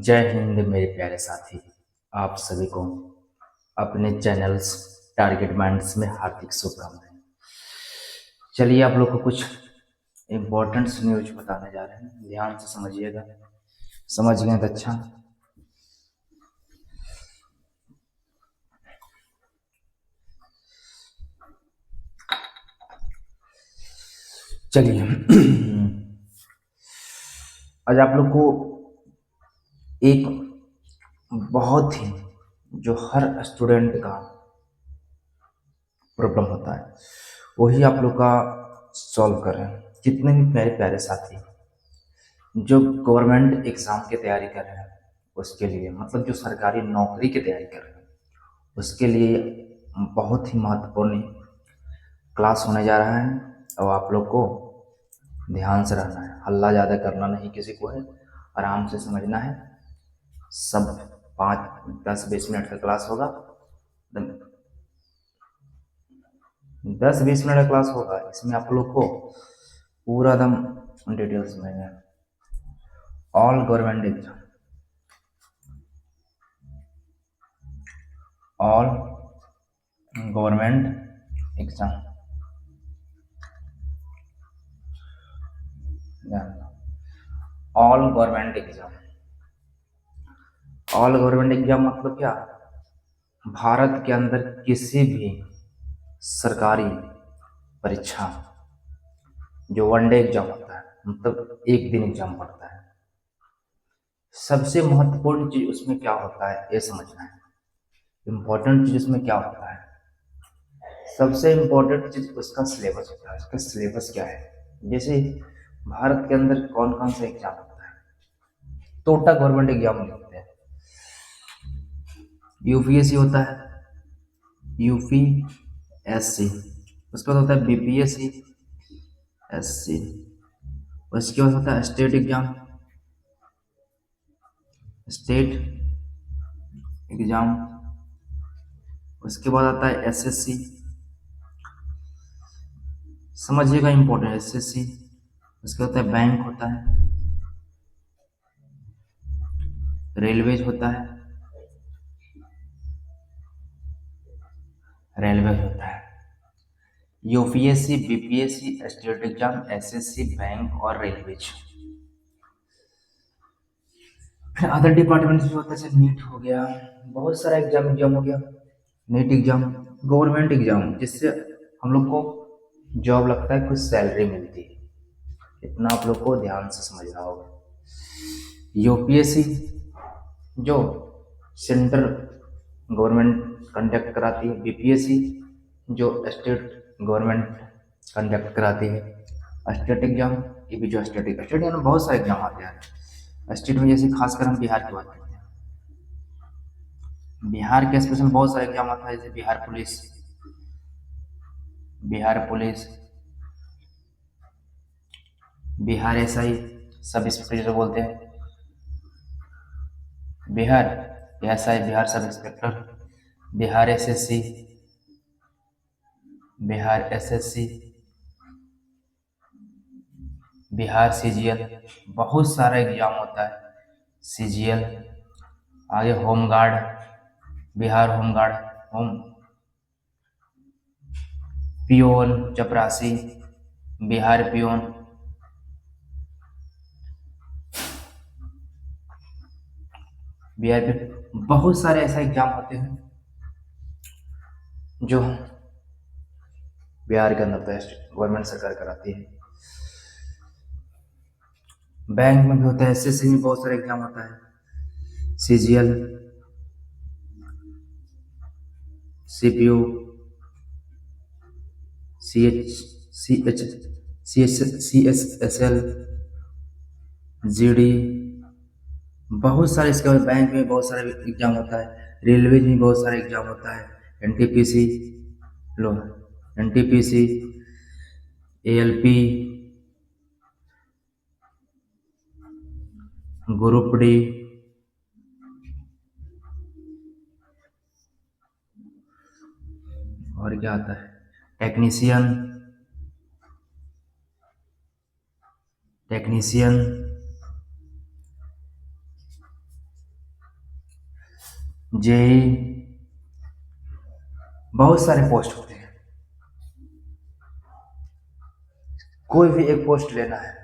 जय हिंद मेरे प्यारे साथी। आप सभी को अपने चैनल्स टारगेट माइंड्स में हार्दिक शुभकामनाएं। चलिए आप लोग को कुछ इम्पोर्टेंट न्यूज बताने जा रहे हैं, ध्यान से समझिएगा। समझ गए तो अच्छा। चलिए आज आप लोग को एक बहुत ही जो हर स्टूडेंट का प्रॉब्लम होता है वही आप लोग का सॉल्व कर रहे हैं। जितने भी मेरे प्यारे साथी जो गवर्नमेंट एग्जाम की तैयारी कर रहे हैं उसके लिए, मतलब जो सरकारी नौकरी की तैयारी कर रहे हैं उसके लिए बहुत ही महत्वपूर्ण क्लास होने जा रहा है। और आप लोग को ध्यान से रहना है, हल्ला ज़्यादा करना नहीं किसी को है, आराम से समझना है। सब 5-10-20 मिनट का क्लास होगा, 10-20 मिनट का क्लास होगा। इसमें आप लोग को पूरा दम डिटेल्स में all government exam, all government exam, all government exam. All government exam मतलब क्या? भारत के अंदर किसी भी सरकारी परीक्षा जो वनडे एग्जाम होता है, मतलब एक दिन एग्जाम पड़ता है, सबसे महत्वपूर्ण चीज उसमें क्या होता है ये समझना है। इम्पोर्टेंट चीज उसमें क्या होता है? सबसे इम्पोर्टेंट चीज उसका सिलेबस होता है। उसका सिलेबस क्या है? जैसे भारत के अंदर कौन कौन सा एग्जाम होता है, टोटल गवर्नमेंट एग्जाम लिखते हैं। यूपीएससी होता है, यूपीएससी, उसके बाद होता है बीपीएससी, एससी, उसके बाद होता है स्टेट एग्जाम, स्टेट एग्जाम, उसके बाद आता है एसएससी, समझिएगा इंपॉर्टेंट एसएससी। उसके बाद होता है बैंक होता है, रेलवेज होता है, रेलवे होता है। UPSC, BPSC, state exam, SSC, bank और रेलवेज। फिर अदर डिपार्टमेंट्स भी होता है, जैसे नीट हो गया, बहुत सारा एग्जाम हो गया। नीट एग्जाम गवर्नमेंट एग्जाम जिससे हम लोग को जॉब लगता है, कुछ सैलरी मिलती है। इतना आप लोग को ध्यान से समझना होगा। यूपीएससी जो सेंट्रल गवर्नमेंट कंडक्ट कराती है, बीपीएससी जो स्टेट गवर्नमेंट कंडक्ट कराती है। स्टेट एग्जाम, ये भी जो स्टेट एग्जाम में बहुत सारे एग्जाम आते हैं। स्टेट में जैसे खासकर हम बिहार की बात करते हैं, बिहार के स्पेशल बहुत सारे एग्जाम आता है, जैसे Bihar police, Bihar police, Bihar SI, sub inspector जो बोलते हैं, Bihar SI, Bihar sub inspector, Bihar SSC, Bihar SSC, Bihar CGL, बहुत सारा एग्जाम होता है। सीजीएल, आगे home guard, Bihar home guard, home peon, चपरासी, बिहार पियोन, बिहार पियोन, बहुत सारे ऐसे एग्जाम होते हैं जो बिहार के अंदर गवर्नमेंट सरकार कराती है। बैंक में भी होता है, एसएससी में बहुत सारे एग्जाम होता है, सीजीएल, सीपीओ, सीएसएसएल, जीडी, बहुत सारे। इसके बाद बैंक में बहुत सारे एग्जाम होता है, रेलवे में बहुत सारे एग्जाम होता है, एनटीपीसी, लो एनटीपीसी, एएलपी, ग्रुप डी, और क्या आता है, टेक्नीशियन, टेक्नीशियन, जेई, बहुत सारे पोस्ट होते हैं। कोई भी एक पोस्ट लेना है,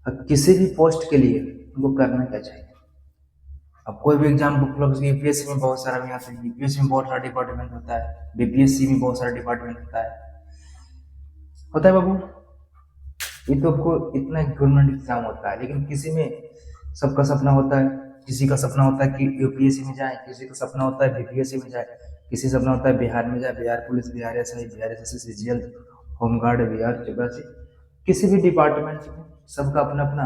अब किसी भी पोस्ट के लिए वो करना क्या चाहिए। अब कोई भी एग्जाम बुक लो, यूपीएससी में बहुत सारा भी आता है, यूपीएससी में बहुत सारा डिपार्टमेंट होता है, बीपीएससी में बहुत सारा डिपार्टमेंट होता है बाबू। ये तो आपको इतना गवर्नमेंट एग्जाम होता है, लेकिन किसी में सबका सपना होता है, किसी का सपना होता है कि यूपीएससी में जाए, किसी का सपना होता है बीपीएससी में जाए, किसी सपना होता है बिहार में जाए, Bihar police, Bihar SI, Bihar SSC, CGL, home guard, Bihar चौकसी, किसी भी डिपार्टमेंट में सबका अपना अपना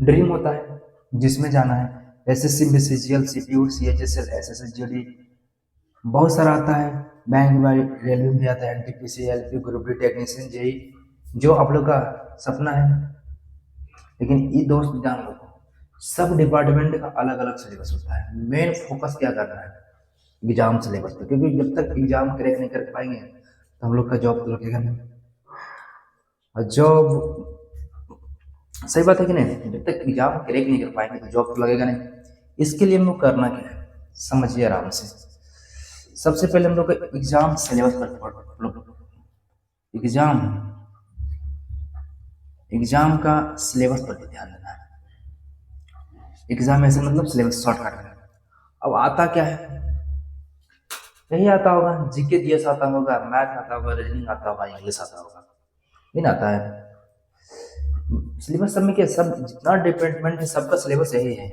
ड्रीम होता है जिसमें जाना है। एसएससी में CGL, CPU, CHSL, SSC, GD, बहुत सारा आता है। बैंक में, रेलवे में भी आता है, NTPC, LP, group D, technician, JE, जो आप लोग का सपना है। लेकिन ये दोस्त जान लो, सब डिपार्टमेंट का अलग अलग सिलेबस होता है। मेन फोकस क्या करना है, एग्जाम सिलेबस पे, क्योंकि जब तक एग्जाम क्रैक नहीं कर पाएंगे तो हम लोग का जॉब तो लगेगा नहीं। और जॉब, सही बात है कि नहीं, जब तक एग्जाम क्रैक नहीं कर पाएंगे तो जॉब तो लगेगा नहीं। इसके लिए हम लोग करना क्या है, समझिए आराम से। सबसे पहले हम लोग को एग्जाम सिलेबस पर, एग्जाम एग्जाम का सिलेबस पर भी ध्यान देना है। एग्जाम ऐसे मतलब सिलेबस शॉर्टकट में। अब आता क्या है, यही आता होगा, जीके जीएस आता होगा, मैथ आता होगा, रीजनिंग आता होगा, इंग्लिश आता होगा, नहीं आता है। सिलेबस सब में क्या, सब जितना डिपार्टमेंट है सबका सिलेबस यही है।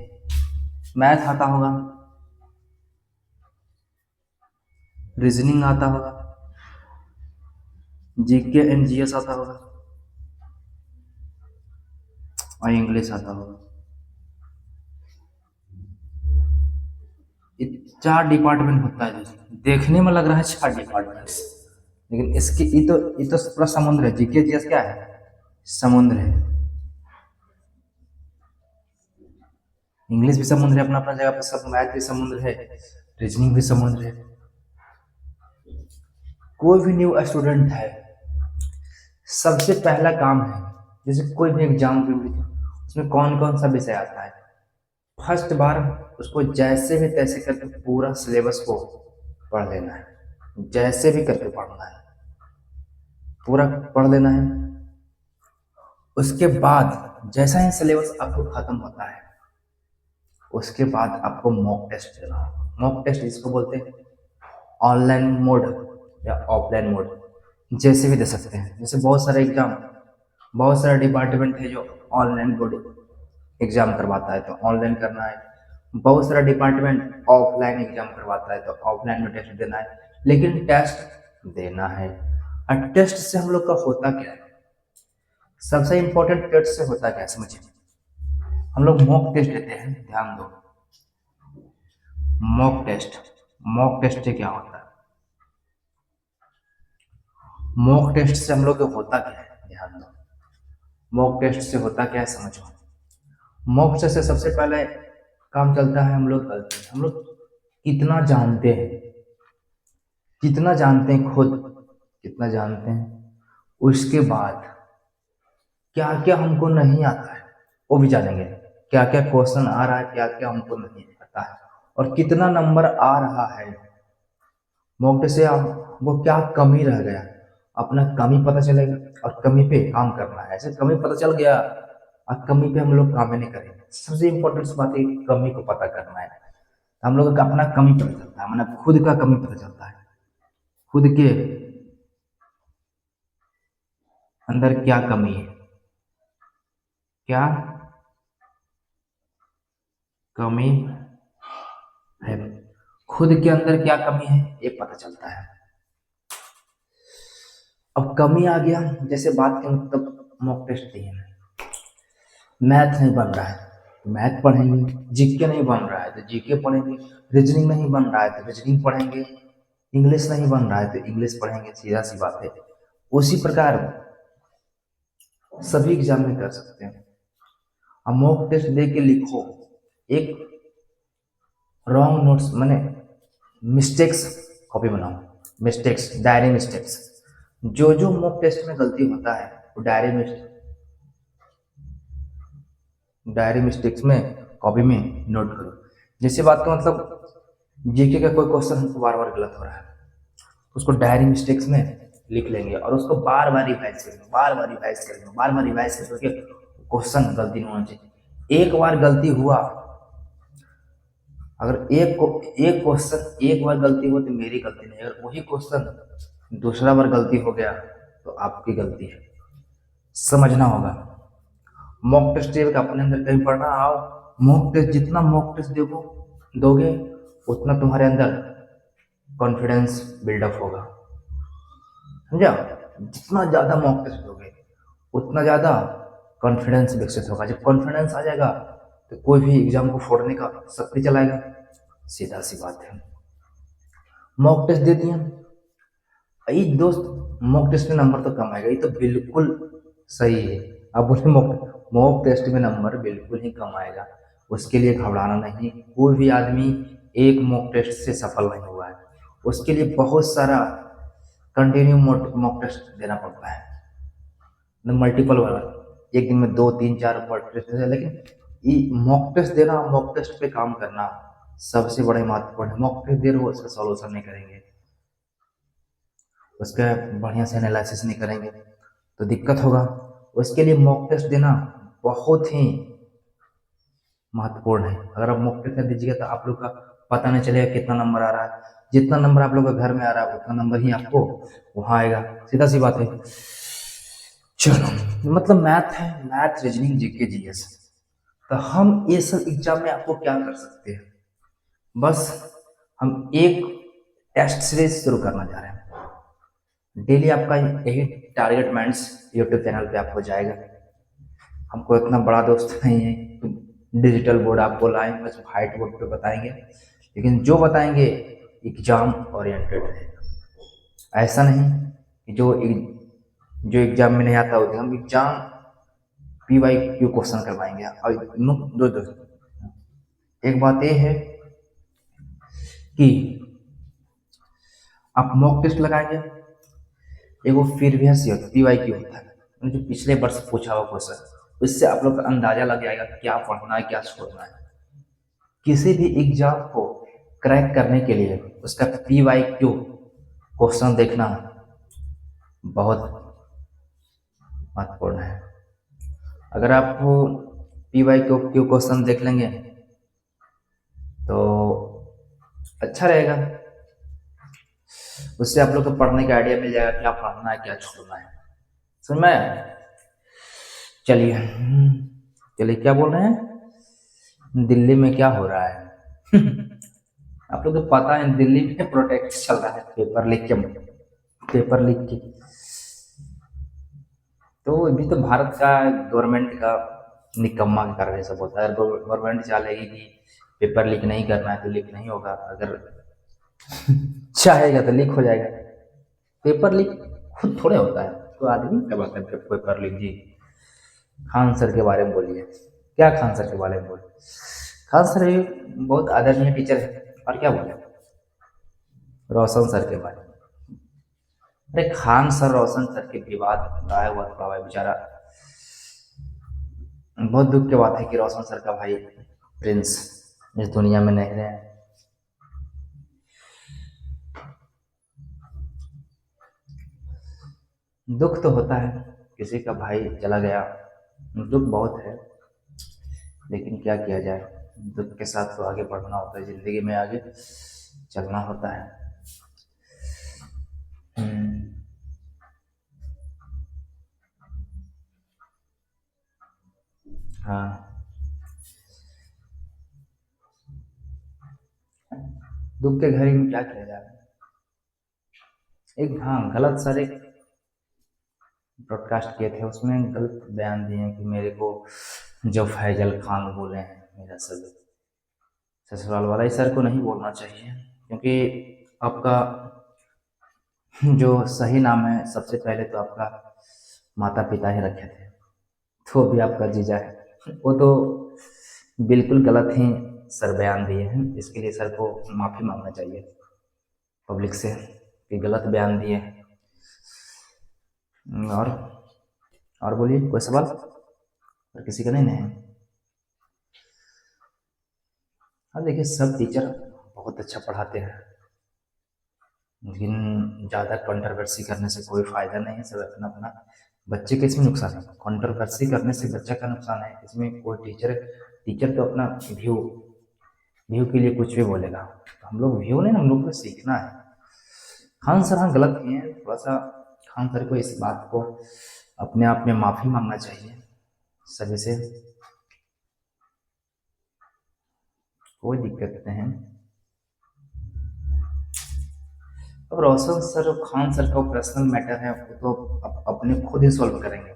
मैथ आता होगा, रीजनिंग आता होगा, जीके एंड जीएस आता होगा, और इंग्लिश आता होगा। ये 4 डिपार्टमेंट होता है। देखने में लग रहा है 4 डिपार्टमेंट्स, लेकिन इसकी ये तो पूरा समुद्र है। जीके जीएस क्या है, समुद्र है। इंग्लिश भी समुद्र है अपना अपना जगह पर, सब, मैथ भी समुद्र है, रीजनिंग भी समुद्र है। कोई भी न्यू स्टूडेंट है, सबसे पहला काम है, जैसे कोई भी एग्जाम भी उसमें कौन कौन सा विषय आता है, फर्स्ट बार उसको जैसे भी तैसे करके पूरा सिलेबस को पढ़ लेना है। जैसे भी करके पढ़ना है, पूरा पढ़ लेना है। उसके बाद जैसा ही सिलेबस आपको खत्म होता है, उसके बाद आपको मॉक टेस्ट देना होगा। मॉक टेस्ट इसको बोलते हैं, ऑनलाइन मोड या ऑफलाइन मोड, जैसे भी दे सकते हैं। जैसे बहुत सारे एग्जाम, बहुत सारा डिपार्टमेंट है जो ऑनलाइन बोर्ड एग्जाम करवाता है, तो ऑनलाइन करना है। बहुत सारा डिपार्टमेंट ऑफलाइन एग्जाम करवाता है, तो ऑफलाइन में टेस्ट देना है। लेकिन टेस्ट देना है। और टेस्ट से हम लोग का होता क्या है, सबसे इंपॉर्टेंट टेस्ट से होता क्या है समझिए। हम लोग मॉक टेस्ट देते हैं, ध्यान दो। मॉक टेस्ट से क्या होता है, मॉक टेस्ट से हम लोग को होता क्या है, ध्यान दो। मॉक टेस्ट से होता क्या है समझो। मॉक टेस्ट से सबसे पहले काम चलता है, हम लोग कितना जानते हैं, कितना जानते हैं खुद, कितना जानते हैं। उसके बाद क्या क्या हमको नहीं आता है वो भी जानेंगे, क्या क्या क्वेश्चन आ रहा है, क्या क्या हमको नहीं आता है, और कितना नंबर आ रहा है। मॉक टेस्ट से हमको क्या कमी रह गया, अपना कमी पता चलेगा, और कमी पे काम करना है। ऐसे कमी पता चल गया और कमी पे हम लोग काम ही नहीं करेंगे। सबसे इम्पोर्टेंट बात है कमी को पता करना है। हम लोगों का अपना कमी पता चलता है, मतलब खुद का कमी पता चलता है, खुद के अंदर क्या कमी है, क्या कमी है, खुद के अंदर क्या कमी है ये पता चलता है। अब कमी आ गया, जैसे बात करें तब मॉक टेस्ट दिए, मैथ नहीं बन रहा है तो मैथ पढ़ेंगे, जीके नहीं बन रहा है तो जीके पढ़ेंगे, रीजनिंग नहीं बन रहा है तो रीजनिंग पढ़ेंगे, इंग्लिश नहीं बन रहा है तो इंग्लिश पढ़ेंगे, सीधा सी बात है। उसी प्रकार सभी एग्जाम में कर सकते हैं। अब मॉक टेस्ट दे के लिखो, एक रॉन्ग नोट्स माने मिस्टेक्स कॉपी बनाओ, मिस्टेक्स, डायरी मिस्टेक्स, जो जो मॉक टेस्ट में गलती होता है वो डायरी मिस्टेक्स में कॉपी में नोट करो। जैसी बात का मतलब जीके का कोई क्वेश्चन हमको बार बार गलत हो रहा है, उसको डायरी मिस्टेक्स में लिख लेंगे और उसको बार बार रिवाइज करेंगे, बार बार रिवाइज करेंगे, बार बार रिवाइज करके क्वेश्चन गलती नहीं होना चाहिए। एक बार गलती हुआ, अगर एक क्वेश्चन एक बार गलती हो तो मेरी गलती नहीं, अगर वही क्वेश्चन दूसरा बार गलती हो गया तो आपकी गलती है, समझना होगा। मॉक टेस्ट का अपने अंदर कहीं पढ़ना आओ, मॉक टेस्ट जितना मॉक टेस्ट देखो दोगे उतना तुम्हारे अंदर कॉन्फिडेंस बिल्डअप होगा, समझा। जितना ज्यादा मॉक टेस्ट दोगे उतना ज्यादा कॉन्फिडेंस विकसित होगा। जब कॉन्फिडेंस आ जाएगा तो कोई भी एग्जाम को फोड़ने का शक्ति चलाएगा, सीधा सी बात है। मॉक टेस्ट दे दिया, ये दोस्त मॉक टेस्ट में नंबर तो कम आएगा, ये तो बिल्कुल सही है। अब बोले मॉक टेस्ट में नंबर बिल्कुल ही कम आएगा, उसके लिए घबराना नहीं। कोई भी आदमी एक मॉक टेस्ट से सफल नहीं हुआ है, उसके लिए बहुत सारा कंटिन्यू मॉक टेस्ट देना पड़ता है, मल्टीपल वाला, एक दिन में 2 3 4 मॉक टेस्ट है। लेकिन ये मॉक टेस्ट देना, मॉक टेस्ट पे काम करना सबसे बड़े महत्वपूर्ण है। मॉक टेस्ट दे रहे हो, उसका सॉल्यूशन नहीं करेंगे, उसका बढ़िया से एनालिसिस नहीं करेंगे तो दिक्कत होगा। उसके लिए मॉक टेस्ट देना बहुत ही महत्वपूर्ण है। अगर आप मॉक टेस्ट कर दीजिएगा तो आप लोग का पता नहीं चलेगा कितना नंबर आ रहा है, जितना नंबर आप लोग का घर में आ रहा है उतना नंबर ही आपको वहां आएगा, सीधा सी बात है। चलो, मतलब मैथ है, मैथ रीजनिंग जीके जीएस, तो हम ये सब एग्जाम में आपको क्या कर सकते हैं, बस हम एक टेस्ट सीरीज शुरू करना चाह रहे हैं। डेली आपका यही टारगेट माइंड्स यूट्यूब चैनल पे आपको जाएगा। हमको इतना बड़ा दोस्त नहीं है तो डिजिटल बोर्ड आपको लाएं, बस व्हाइट बोर्ड पे बताएंगे, लेकिन जो बताएंगे एग्जाम ओरिएंटेड है। ऐसा नहीं कि जो एग्जाम में नहीं आता होगा, हम एग्जाम PYQ क्वेश्चन करवाएंगे। और दो एक बात ये है कि आप मॉक टेस्ट लगाएंगे, एगो प्रीवियस PYQ होता है, जो पिछले वर्ष पूछा हुआ क्वेश्चन, उससे आप लोग का अंदाजा लग जाएगा क्या पढ़ना है क्या छोड़ना है। किसी भी एग्जाम को क्रैक करने के लिए उसका PYQ क्वेश्चन देखना बहुत महत्वपूर्ण है। अगर आप PYQ क्वेश्चन देख लेंगे तो अच्छा रहेगा, उससे आप लोग को पढ़ने का आइडिया मिल जाएगा क्या पढ़ना है क्या छोड़ना है, समझ में। चलिए चलिए, क्या बोल रहे हैं, दिल्ली में क्या हो रहा है आप लोग को पता है दिल्ली में प्रोटेस्ट चल रहा है, पेपर लीक के। तो अभी तो भारत का गवर्नमेंट का निकम्मा का कार्य सब होता है। गवर्नमेंट चाहेगी कि पेपर लीक नहीं करना है तो लीक नहीं होगा, अगर चाहेगा तो लीक हो जाएगा। पेपर लीक खुद थोड़े होता है, तो आदमी क्या बात है पेपर लीक जी। खान सर के बारे में बोलिए, क्या खान सर के बारे में बोले, खान सर बहुत आदरणीय टीचर है, और क्या बोले रोशन सर के बारे में। अरे खान सर रोशन सर के विवाद गाया हुआ था भाई, बेचारा बहुत दुख की बात है कि रोशन सर का भाई प्रिंस इस दुनिया में नहीं रहे। दुख तो होता है, किसी का भाई चला गया, दुख बहुत है, लेकिन क्या किया जाए, दुख के साथ तो आगे बढ़ना होता है, जिंदगी में आगे चलना होता है। हाँ, दुख के घड़ी में क्या किया जाए। एक हाँ गलत सर एक ब्रॉडकास्ट किए थे, उसमें गलत बयान दिए हैं कि मेरे को जो फैजल खान बोले हैं मेरा ससुराल वाला, इस सर को नहीं बोलना चाहिए, क्योंकि आपका जो सही नाम है सबसे पहले तो आपका माता पिता ही रखे थे, तो भी आपका जीजा है, वो तो बिल्कुल गलत ही सर बयान दिए हैं। इसके लिए सर को माफ़ी मांगना चाहिए पब्लिक से कि गलत बयान दिए। और और बोलिए, कोई सवाल और किसी का नहीं है। हाँ देखिए, सब टीचर बहुत अच्छा पढ़ाते हैं, लेकिन ज़्यादा कंट्रोवर्सी करने से कोई फायदा नहीं है। सब अपना अपना, बच्चे के इसमें नुकसान है, कंट्रोवर्सी करने से बच्चे का नुकसान है। इसमें कोई टीचर टीचर तो अपना व्यू व्यू के लिए कुछ भी बोलेगा, तो हम लोग व्यू नहीं, हम लोग को सीखना है। खान सर हाँ गलत किए हैं थोड़ा सा। खान सर को इस बात को अपने आप में माफी मांगना चाहिए सभी से। कोई दिक्कत नहीं है। अब रोशन सर और खान सर का पर्सनल मैटर है, वो तो अपने खुद ही सॉल्व करेंगे,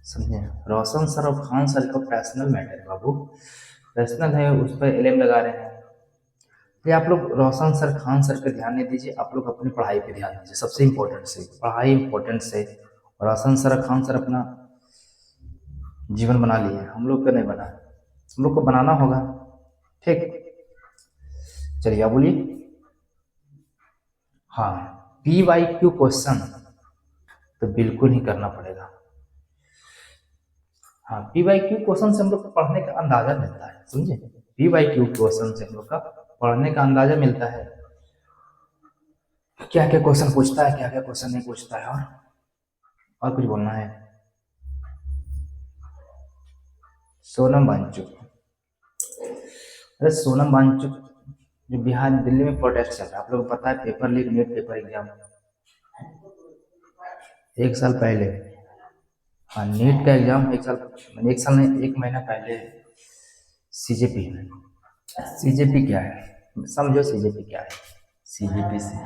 समझे। रोशन सर और खान सर का पर्सनल मैटर है बाबू, पर्सनल है, उस पर एलएम लगा रहे हैं। ये आप लोग रोशन सर खान सर पे ध्यान नहीं दीजिए, आप लोग अपनी पढ़ाई पे ध्यान दीजिए। सबसे इम्पोर्टेंट से पढ़ाई इम्पोर्टेंट से। रोशन सर और खान सर अपना जीवन बना लिए, हम लोग का नहीं बना, हम लोग को बनाना होगा। ठीक, चलिए आप बोलिए। हाँ, PYQ क्वेश्चन तो बिल्कुल ही करना पड़ेगा। हाँ, PYQ क्वेश्चन से हम लोग को पढ़ने का अंदाजा मिलता है, समझे। PYQ क्वेश्चन से हम लोग का पढ़ने का अंदाजा मिलता है, क्या क्या क्वेश्चन पूछता है, क्या क्या क्वेश्चन नहीं पूछता है। और कुछ बोलना है। सोनम वांगचुक, अरे सोनम वांगचुक जो बिहार दिल्ली में प्रोटेस्ट चल रहा है, आप लोगों को पता है, paper leak, NEET paper exam 1 साल पहले। हाँ, नीट का एग्जाम 1 साल नहीं, 1 महीना पहले। सीजेपी, सीजेपी क्या है समझो, सीजेपी क्या है। सीजेपी से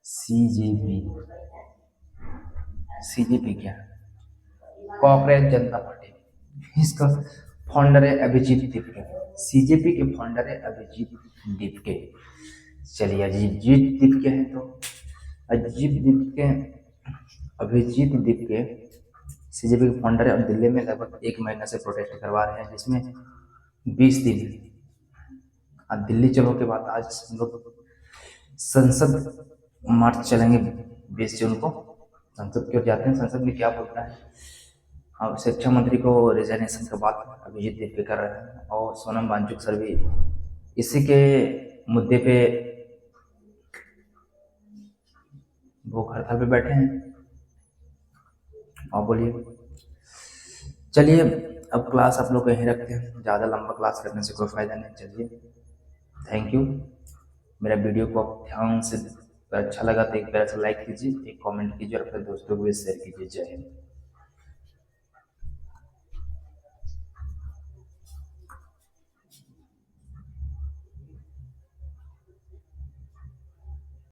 सीजेपी सीजेपी क्या है? कॉकरोच जनता पार्टी, इसका फाउंडर है अभिजीत दीपके। सीजेपी के फाउंडर है अभिजीत दीपके। चलिए, अभिजीत दीपके हैं तो अभिजीत दीपके अभिजीत दीपके सीजेपी के फाउंडर है, और दिल्ली में लगभग 1 महीना से प्रोटेस्ट करवा रहे हैं, जिसमें 20 दिन। आज दिल्ली चलो के बाद आज हम लोग संसद मार्च चलेंगे 20 जून को। संसद क्यों जाते हैं, संसद में क्या बोलता है। अब शिक्षा मंत्री को रिजाइनेशन का बात अभिजीत दीपके कर रहे हैं, और सोनम वांगचुक सर भी इसी के मुद्दे पे भूख हड़ताल पे बैठे हैं। और बोलिए। चलिए, अब क्लास आप लोग यहीं रखते हैं, ज़्यादा लंबा क्लास करने से कोई फ़ायदा नहीं। चलिए, थैंक यू। मेरा वीडियो को आप ध्यान से, अच्छा लगा तो एक प्यारा सा लाइक कीजिए, एक कमेंट कीजिए, और अपने दोस्तों को भी शेयर कीजिए। जय हिंद।